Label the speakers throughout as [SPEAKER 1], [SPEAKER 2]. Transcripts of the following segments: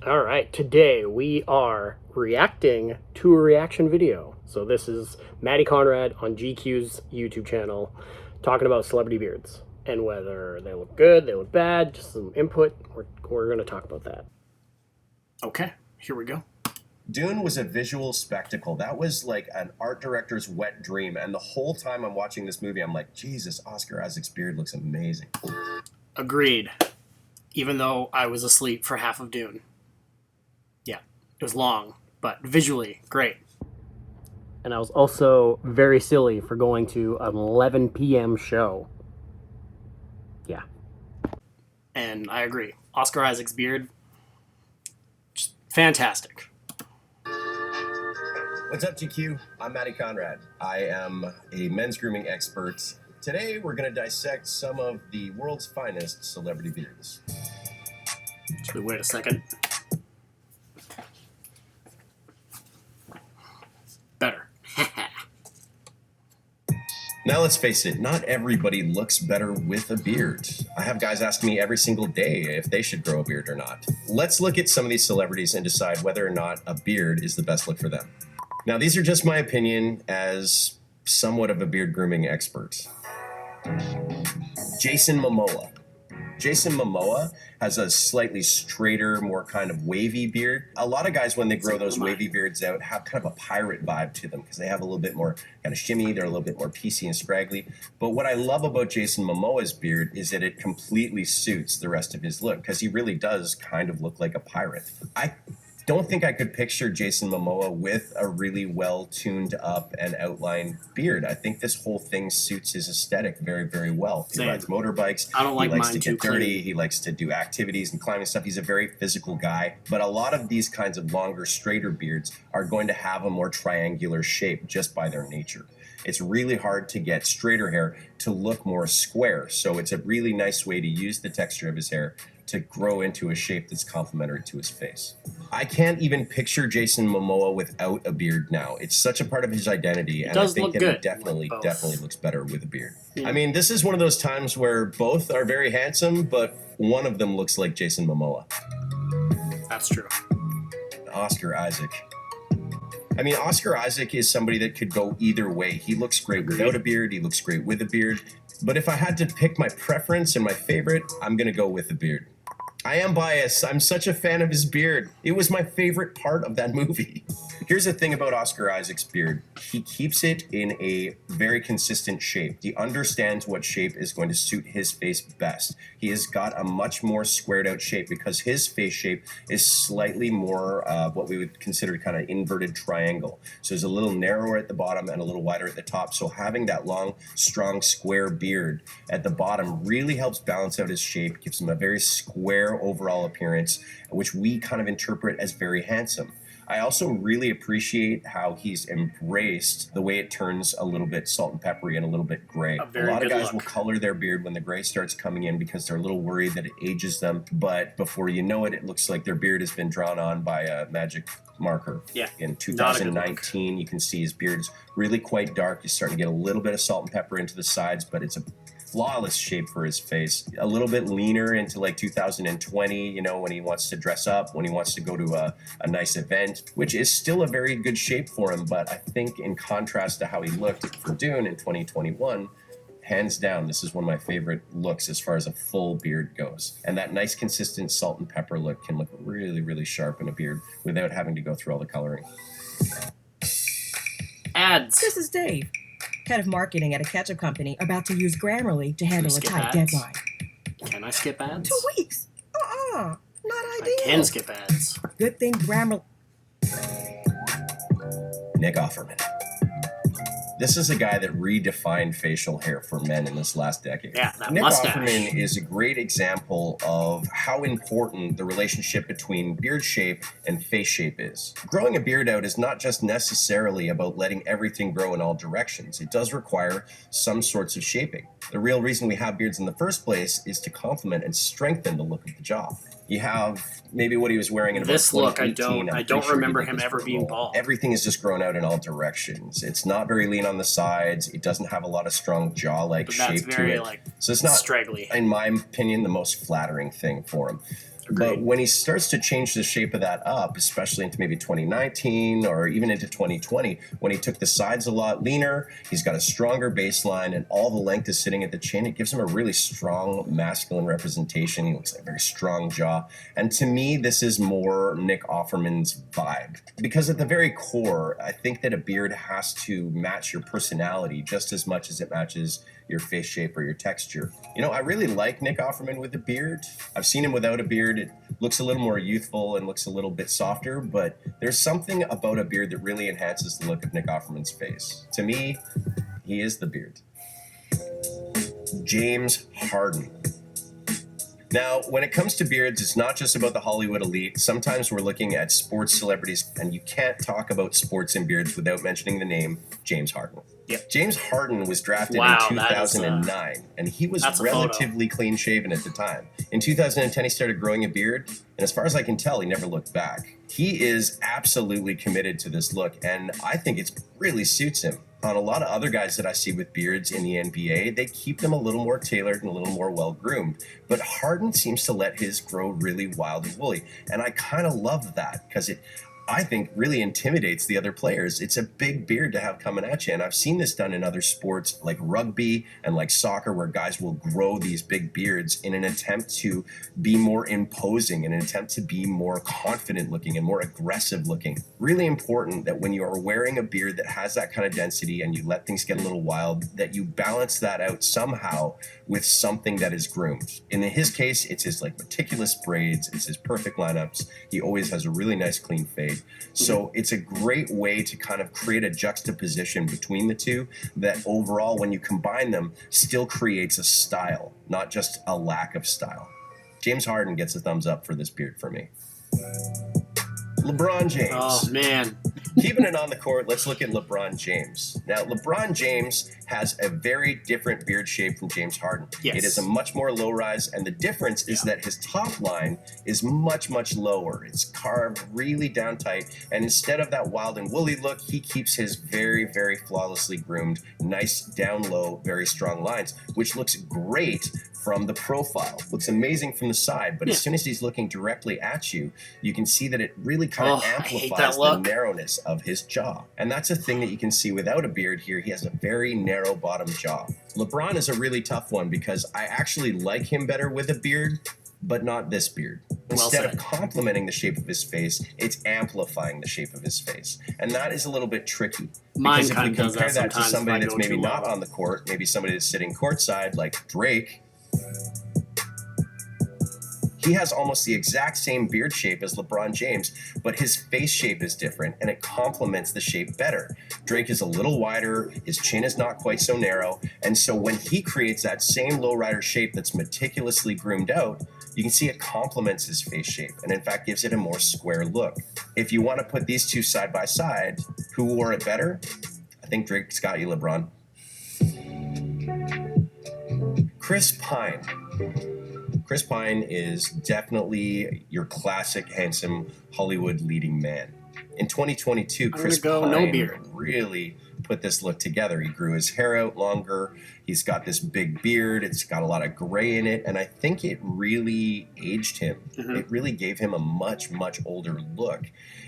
[SPEAKER 1] All right, today we are reacting to a reaction video. So this is Maddie Conrad on GQ's YouTube channel talking about celebrity beards and whether they look good, they look bad, just some input. We're going to talk about that. Okay, here we go.
[SPEAKER 2] Dune was a visual spectacle. That was like an art director's wet dream. And the whole time I'm watching this movie, I'm like, Jesus, Oscar Isaac's beard looks amazing.
[SPEAKER 1] Agreed. Even though I was asleep for half of Dune. Yeah, it was long, but visually great. And I was also very silly for going to an 11 p.m. show. Yeah. And I agree. Oscar Isaac's beard, just fantastic.
[SPEAKER 2] What's up, GQ? I'm Maddie Conrad. I am a men's grooming expert. Today, we're going to dissect some of the world's finest celebrity beards.
[SPEAKER 1] Actually, wait a second. Better.
[SPEAKER 2] Now, let's face it, not everybody looks better with a beard. I have guys asking me every single day if they should grow a beard or not. Let's look at some of these celebrities and decide whether or not a beard is the best look for them. Now, these are just my opinion as somewhat of a beard grooming expert. Jason Momoa. Jason Momoa has a slightly straighter, more kind of wavy beard. A lot of guys, when they grow those wavy beards out, have kind of a pirate vibe to them because they have a little bit more kind of shimmy. They're a little bit more piecey and scraggly. But what I love about Jason Momoa's beard is that it completely suits the rest of his look because he really does kind of look like a pirate. I don't think I could picture Jason Momoa with a really well tuned up and outlined beard. I think this whole thing suits his aesthetic very, very well. He rides motorbikes.
[SPEAKER 1] I don't like
[SPEAKER 2] he likes
[SPEAKER 1] mine
[SPEAKER 2] to get
[SPEAKER 1] too
[SPEAKER 2] dirty.
[SPEAKER 1] clean.
[SPEAKER 2] He likes to do activities and climbing stuff. He's a very physical guy. But a lot of these kinds of longer, straighter beards are going to have a more triangular shape just by their nature. It's really hard to get straighter hair to look more square. So it's a really nice way to use the texture of his hair to grow into a shape that's complementary to his face. I can't even picture Jason Momoa without a beard now. It's such a part of his identity, and I think that he definitely looks better with a beard. Yeah. I mean, this is one of those times where both are very handsome, but one of them looks like Jason Momoa.
[SPEAKER 1] That's true.
[SPEAKER 2] Oscar Isaac. I mean, Oscar Isaac is somebody that could go either way. He looks great without a beard. He looks great with a beard. But if I had to pick my preference and my favorite, I'm going to go with the beard. I am biased. I'm such a fan of his beard. It was my favorite part of that movie. Here's the thing about Oscar Isaac's beard. He keeps it in a very consistent shape. He understands what shape is going to suit his face best. He has got a much more squared out shape because his face shape is slightly more what we would consider kind of inverted triangle. So it's a little narrower at the bottom and a little wider at the top. So having that long, strong, square beard at the bottom really helps balance out his shape, gives him a very square overall appearance, which we kind of interpret as very handsome. I also really appreciate how he's embraced the way it turns a little bit salt and peppery and a little bit gray. A lot of guys will color their beard when the gray starts coming in because they're a little worried that it ages them, but before you know it, it looks like their beard has been drawn on by a magic marker.
[SPEAKER 1] Yeah.
[SPEAKER 2] In 2019, you can see his beard is really quite dark. He's starting to get a little bit of salt and pepper into the sides, but it's a flawless shape for his face. A little bit leaner into like 2020, you know, when he wants to dress up, when he wants to go to a nice event, which is still a very good shape for him. But I think in contrast to how he looked for Dune in 2021, hands down, this is one of my favorite looks as far as a full beard goes. And that nice, consistent salt and pepper look can look really, really sharp in a beard without having to go through all the coloring.
[SPEAKER 1] Ads.
[SPEAKER 3] This is Dave, head of marketing at a ketchup company, about to use Grammarly to handle a tight deadline.
[SPEAKER 1] Can I skip ads?
[SPEAKER 3] 2 weeks. Not ideal.
[SPEAKER 1] I can skip ads.
[SPEAKER 3] Good thing Grammarly.
[SPEAKER 2] Nick Offerman. This is a guy that redefined facial hair for men in this last decade.
[SPEAKER 1] Yeah, that
[SPEAKER 2] Nick
[SPEAKER 1] mustache.
[SPEAKER 2] Offerman is a great example of how important the relationship between beard shape and face shape is. Growing a beard out is not just necessarily about letting everything grow in all directions. It does require some sorts of shaping. The real reason we have beards in the first place is to complement and strengthen the look of the jaw. You have maybe what he was wearing in about
[SPEAKER 1] This look, I
[SPEAKER 2] 2018.
[SPEAKER 1] don't remember him ever being bald.
[SPEAKER 2] Everything is just grown out in all directions. It's not very lean on the sides. It doesn't have a lot of strong jaw-like shape to it.
[SPEAKER 1] Like,
[SPEAKER 2] so it's not,
[SPEAKER 1] straggly.
[SPEAKER 2] in my opinion, the most flattering thing for him. But
[SPEAKER 1] Agreed.
[SPEAKER 2] when he starts to change the shape of that up, especially into maybe 2019 or even into 2020, when he took the sides a lot leaner, he's got a stronger baseline and all the length is sitting at the chin. It gives him a really strong masculine representation. He looks like a very strong jaw. And to me, this is more Nick Offerman's vibe. Because at the very core, I think that a beard has to match your personality just as much as it matches your face shape or your texture. You know, I really like Nick Offerman with a beard. I've seen him without a beard. It looks a little more youthful and looks a little bit softer, but there's something about a beard that really enhances the look of Nick Offerman's face. To me, he is the beard. James Harden. Now, when it comes to beards, it's not just about the Hollywood elite. Sometimes we're looking at sports celebrities, and you can't talk about sports and beards without mentioning the name James Harden.
[SPEAKER 1] Yep.
[SPEAKER 2] James Harden was drafted
[SPEAKER 1] Wow,
[SPEAKER 2] in
[SPEAKER 1] that is,
[SPEAKER 2] 2009, and he was
[SPEAKER 1] that's a
[SPEAKER 2] relatively clean-shaven at the time. In 2010, he started growing a beard, and as far as I can tell, he never looked back. He is absolutely committed to this look, and I think it really suits him. On a lot of other guys that I see with beards in the NBA, they keep them a little more tailored and a little more well-groomed. But Harden seems to let his grow really wild and woolly, and I kind of love that because it, I think, really intimidates the other players. It's a big beard to have coming at you, and I've seen this done in other sports like rugby and like soccer where guys will grow these big beards in an attempt to be more imposing, in an attempt to be more confident looking and more aggressive looking. Really important that when you are wearing a beard that has that kind of density and you let things get a little wild, that you balance that out somehow with something that is groomed. In his case, it's his like meticulous braids, it's his perfect lineups. He always has a really nice clean fade. So it's a great way to kind of create a juxtaposition between the two that overall, when you combine them, still creates a style, not just a lack of style. James Harden gets a thumbs up for this beard for me. LeBron James.
[SPEAKER 1] Oh, man.
[SPEAKER 2] Keeping it on the court, let's look at LeBron James. Now, LeBron James has a very different beard shape from James Harden.
[SPEAKER 1] Yes.
[SPEAKER 2] It is a much more low rise, and the difference is that his top line is much, much lower. It's carved really down tight, and instead of that wild and woolly look, he keeps his very, very flawlessly groomed, nice down low, very strong lines, which looks great from the profile. Looks amazing from the side, but as soon as he's looking directly at you, you can see that it really kind of amplifies the narrowness of his jaw. And that's a thing that you can see without a beard here. He has a very narrow bottom jaw. LeBron is a really tough one because I actually like him better with a beard, but not this beard. Instead of complementing the shape of his face, it's amplifying the shape of his face. And that is a little bit tricky.
[SPEAKER 1] Mine
[SPEAKER 2] because if
[SPEAKER 1] kind
[SPEAKER 2] we
[SPEAKER 1] of does
[SPEAKER 2] compare
[SPEAKER 1] that
[SPEAKER 2] that to somebody that's maybe not
[SPEAKER 1] low.
[SPEAKER 2] on the court, maybe somebody that's sitting courtside like Drake, he has almost the exact same beard shape as LeBron James, but his face shape is different and it complements the shape better. Drake is a little wider, his chin is not quite so narrow, and so when he creates that same lowrider shape that's meticulously groomed out, you can see it complements his face shape and in fact gives it a more square look. If you want to put these two side by side, who wore it better? I think Drake's got you, LeBron. Chris Pine. Chris Pine is definitely your classic, handsome Hollywood leading man. In 2022, Chris Pine really put this look together. He grew his hair out longer. He's got this big beard. It's got a lot of gray in it. And I think it really aged him. It really gave him a much, much older look.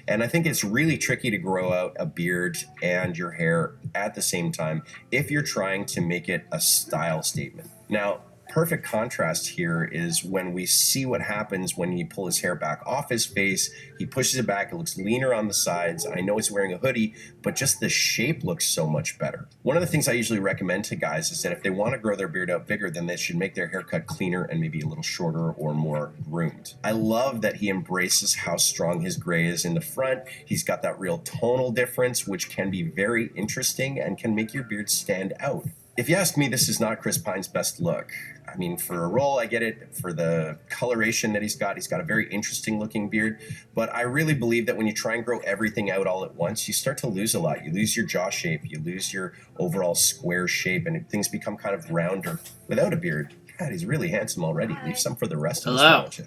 [SPEAKER 2] And I think it's really tricky to grow out a beard and your hair at the same time if you're trying to make it a style statement. Now, perfect contrast here is when we see what happens when you pull his hair back off his face. He pushes it back. It looks leaner on the sides. I know he's wearing a hoodie, but just the shape looks so much better. One of the things I usually recommend to guys is that if they want to grow their beard out bigger, then they should make their haircut cleaner and maybe a little shorter or more groomed. I love that he embraces how strong his gray is in the front. He's got that real tonal difference, which can be very interesting and can make your beard stand out. If you ask me, this is not Chris Pine's best look. I mean, for a role, I get it. For the coloration that he's got a very interesting looking beard. But I really believe that when you try and grow everything out all at once, you start to lose a lot. You lose your jaw shape, you lose your overall square shape, and things become kind of rounder. Without a beard, God, he's really handsome already. Hi. Leave some for the rest of us.
[SPEAKER 1] What's up?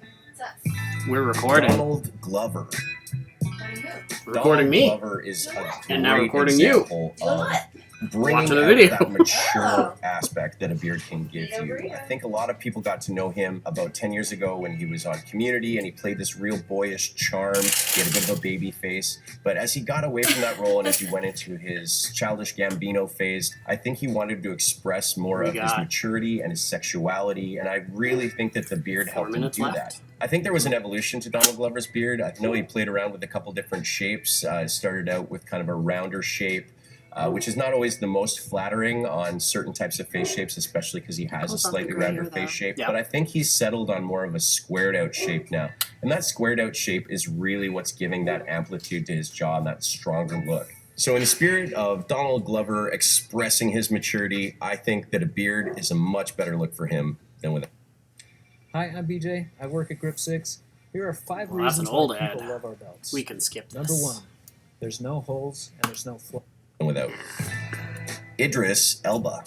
[SPEAKER 1] We're recording.
[SPEAKER 2] Donald Glover.
[SPEAKER 1] Recording me.
[SPEAKER 2] Glover is a
[SPEAKER 1] and now recording you.
[SPEAKER 2] Of bringing
[SPEAKER 1] Watching a
[SPEAKER 2] out
[SPEAKER 1] video.
[SPEAKER 2] that mature aspect that a beard can give you. I think a lot of people got to know him about 10 years ago when he was on Community and he played this real boyish charm. He had a bit of a baby face. But as he got away from that role and as he went into his childish Gambino phase, I think he wanted to express more of his maturity and his sexuality. And I really think that the beard helped him do that. I think there was an evolution to Donald Glover's beard. I know he played around with a couple different shapes. Started out with kind of a rounder shape. Which is not always the most flattering on certain types of face shapes, especially because he has a slightly rounder face shape. But I think he's settled on more of a squared out shape now. And that squared out shape is really what's giving that amplitude to his jaw and that stronger look. So in the spirit of Donald Glover expressing his maturity, I think that a beard is a much better look for him than with.
[SPEAKER 4] Hi, I'm BJ. I work at Grip 6. Here are 5
[SPEAKER 1] That's
[SPEAKER 4] reasons
[SPEAKER 1] an old
[SPEAKER 4] why people
[SPEAKER 1] ad.
[SPEAKER 4] love our belts.
[SPEAKER 1] We can skip this.
[SPEAKER 4] Number 1, there's no holes and there's no flaw.
[SPEAKER 2] Without. Idris Elba.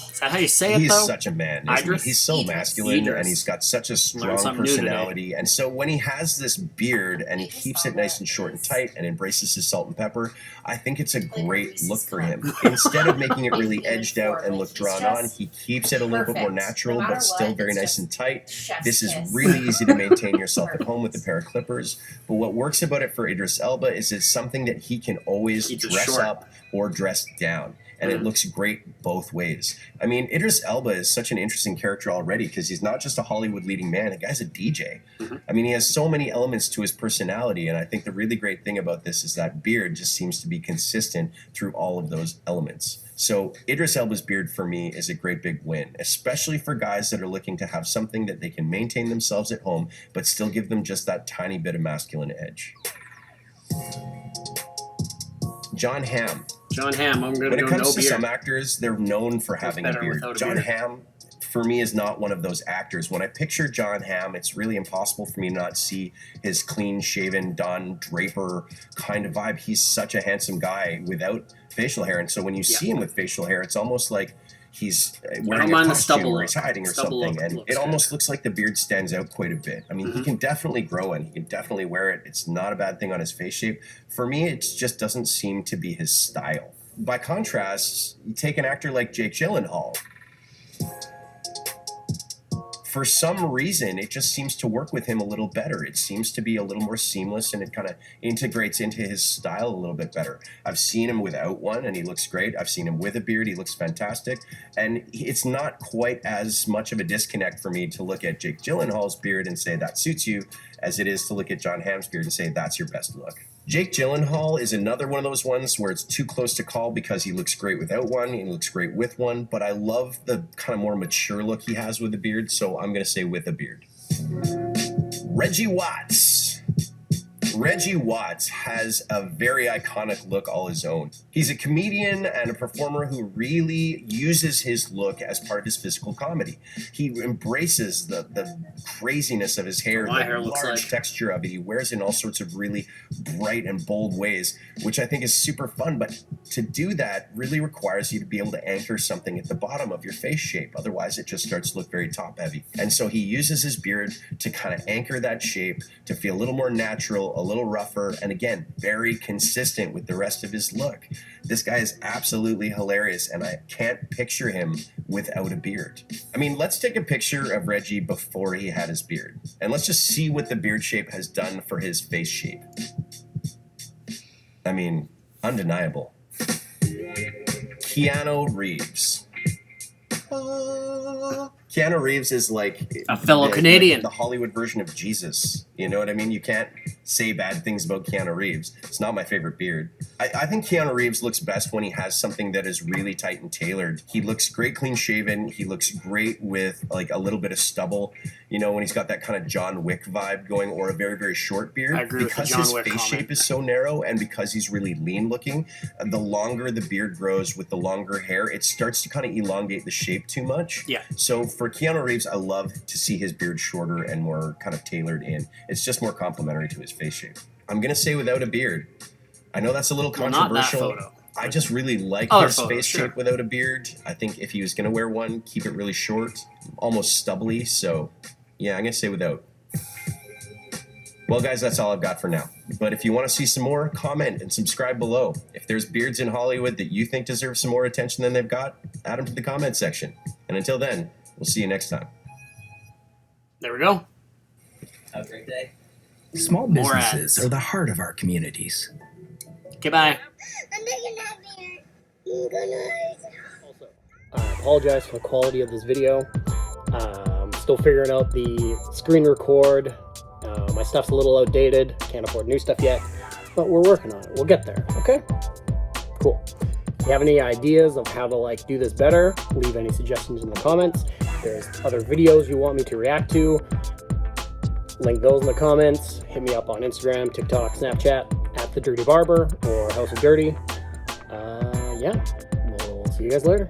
[SPEAKER 1] Is that how you say it,
[SPEAKER 2] He's
[SPEAKER 1] though?
[SPEAKER 2] such a man, isn't he? He's so masculine and he's got such a strong personality. And so when he has this beard and he keeps it nice and short and tight and embraces his salt and pepper, I think it's a great look for him. Instead of making it really edged out and look drawn on, he keeps it a little bit more natural but still very nice and tight. This is really easy to maintain yourself at home with a pair of clippers. But what works about it for Idris Elba is it's something that he can always dress up or dress down. And it looks great both ways. I mean, Idris Elba is such an interesting character already because he's not just a Hollywood leading man. The guy's a DJ. I mean, he has so many elements to his personality. And I think the really great thing about this is that beard just seems to be consistent through all of those elements. So Idris Elba's beard for me is a great big win, especially for guys that are looking to have something that they can maintain themselves at home, but still give them just that tiny bit of masculine edge. John Hamm.
[SPEAKER 1] John Hamm, I'm going to go no beard.
[SPEAKER 2] When it comes to some actors, they're known for having a beard. John Hamm, for me, is not one of those actors. When I picture John Hamm, it's really impossible for me to not see his clean-shaven, Don Draper kind of vibe. He's such a handsome guy without facial hair. And so when you see him with facial hair, it's almost like he's wearing a costume or he's hiding or something. And it almost looks like the beard stands out quite a bit. I mean, he can definitely grow it. He can definitely wear it. It's not a bad thing on his face shape. For me, it just doesn't seem to be his style. By contrast, you take an actor like Jake Gyllenhaal. For some reason, it just seems to work with him a little better. It seems to be a little more seamless and it kind of integrates into his style a little bit better. I've seen him without one and he looks great. I've seen him with a beard. He looks fantastic. And it's not quite as much of a disconnect for me to look at Jake Gyllenhaal's beard and say that suits you as it is to look at John Hamm's beard and say that's your best look. Jake Gyllenhaal is another one of those ones where it's too close to call because he looks great without one, he looks great with one, but I love the kind of more mature look he has with a beard, so I'm going to say with a beard. Reggie Watts. Reggie Watts has a very iconic look all his own. He's a comedian and a performer who really uses his look as part of his physical comedy. He embraces the craziness of his hair, the large texture of it. He wears it in all sorts of really bright and bold ways, which I think is super fun. But to do that really requires you to be able to anchor something at the bottom of your face shape. Otherwise, it just starts to look very top heavy. And so he uses his beard to kind of anchor that shape, to feel a little more natural, a little rougher, and again, very consistent with the rest of his look. This guy is absolutely hilarious, and I can't picture him without a beard. I mean, let's take a picture of Reggie before he had his beard, and let's just see what the beard shape has done for his face shape. I mean, undeniable. Keanu Reeves. Keanu Reeves is like
[SPEAKER 1] a fellow Canadian.
[SPEAKER 2] Like the Hollywood version of Jesus. You know what I mean? You can't say bad things about Keanu Reeves. It's not my favorite beard. I think Keanu Reeves looks best when he has something that is really tight and tailored. He looks great clean shaven. He looks great with like a little bit of stubble. You know, when he's got that kind of John Wick vibe going, or a very, very short beard.
[SPEAKER 1] I agree with the
[SPEAKER 2] because
[SPEAKER 1] John
[SPEAKER 2] his
[SPEAKER 1] Wick
[SPEAKER 2] face
[SPEAKER 1] comment.
[SPEAKER 2] shape is so narrow and because he's really lean looking, the longer the beard grows with the longer hair, it starts to kind of elongate the shape too much.
[SPEAKER 1] Yeah.
[SPEAKER 2] So for Keanu Reeves, I love to see his beard shorter and more kind of tailored in. It's just more complementary to his face shape. I'm going to say without a beard. I know that's a little controversial.
[SPEAKER 1] Not that photo.
[SPEAKER 2] I just really like his face shape without a beard. I think if he was going to wear one, keep it really short, almost stubbly. So, yeah, I'm going to say without. Well, guys, that's all I've got for now. But if you want to see some more, comment and subscribe below. If there's beards in Hollywood that you think deserve some more attention than they've got, add them to the comment section. And until then, we'll see you next time.
[SPEAKER 1] There we go.
[SPEAKER 5] Have a great day.
[SPEAKER 6] Small
[SPEAKER 1] More
[SPEAKER 6] businesses
[SPEAKER 1] ads.
[SPEAKER 6] are the heart of our communities.
[SPEAKER 1] Okay, bye. Also, I apologize for the quality of this video. Still figuring out the screen record. My stuff's a little outdated. Can't afford new stuff yet, but we're working on it. We'll get there. Okay? Cool. If you have any ideas of how to do this better, leave any suggestions in the comments. If there's other videos you want me to react to, link those in the comments. Hit me up on Instagram, TikTok, Snapchat, at The Dirty Barber or House of Dirty. Yeah, we'll see you guys later.